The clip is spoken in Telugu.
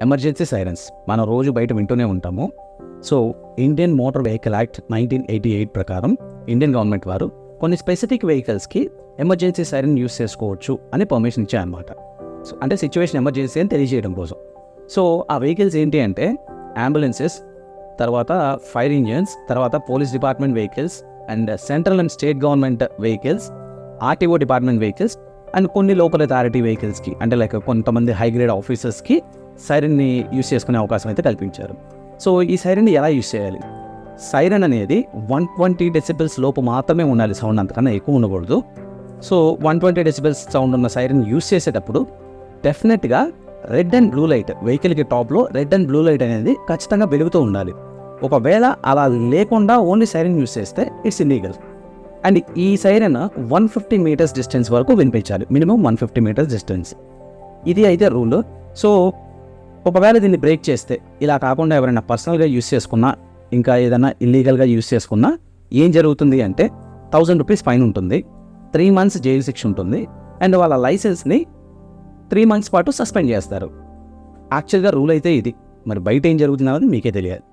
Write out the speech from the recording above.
ఎమర్జెన్సీ సైరన్స్ మనం రోజు బయట వింటూనే ఉంటాము. So Indian motor vehicle act 1988 ప్రకారం ఇండియన్ గవర్నమెంట్ వారు కొన్ని స్పెసిఫిక్ వెహికల్స్కి ఎమర్జెన్సీ సైరన్ యూస్ చేసుకోవచ్చు అని పర్మిషన్ ఇచ్చారనమాట. సో అంటే సిచ్యువేషన్ ఎమర్జెన్సీ అని తెలియజేయడం కోసం. సో ఆ వెహికల్స్ ఏంటి అంటే అంబులెన్సెస్, తర్వాత ఫైర్ ఇంజిన్స్, తర్వాత police department vehicles and central and state government vehicles, RTO department vehicles and కొన్ని లోకల్ అథారిటీ వెహికల్స్కి, అంటే లైక్ కొంతమంది హై గ్రేడ్ ఆఫీసర్స్కి సైరన్ని యూస్ చేసుకునే అవకాశం అయితే కల్పించారు. సో ఈ సైరన్ని ఎలా యూస్ చేయాలి? సైరన్ అనేది 120 డెసిబెల్స్ లోపు మాత్రమే ఉండాలి, సౌండ్ అంతకన్నా ఎక్కువ ఉండకూడదు. సో 120 డెసిబెల్స్ సౌండ్ ఉన్న సైరన్ యూస్ చేసేటప్పుడు డెఫినెట్గా రెడ్ అండ్ బ్లూ లైట్, వెహికల్కి టాప్లో రెడ్ అండ్ బ్లూ లైట్ అనేది ఖచ్చితంగా వెలుగుతూ ఉండాలి. ఒకవేళ అలా లేకుండా ఓన్లీ సైరన్ యూస్ చేస్తే ఇట్స్ ఇల్లీగల్. అండ్ ఈ సైరన్ 150 మీటర్స్ డిస్టెన్స్ వరకు వినిపించాలి, మినిమం 150 మీటర్స్ డిస్టెన్స్. ఇది అయితే రూల్. సో ఒకవేళ దీన్ని బ్రేక్ చేస్తే, ఇలా కాకుండా ఎవరైనా పర్సనల్గా యూస్ చేసుకున్నా, ఇంకా ఏదైనా ఇల్లీగల్గా యూస్ చేసుకున్నా ఏం జరుగుతుంది అంటే 1000 రూపీస్ ఫైన్ ఉంటుంది, 3 months జైలు శిక్ష ఉంటుంది, అండ్ వాళ్ళ లైసెన్స్ని 3 months పాటు సస్పెండ్ చేస్తారు. యాక్చువల్గా రూల్ అయితే ఇది. మరి బయట ఏం జరుగుతుందో మీకే తెలియాలి.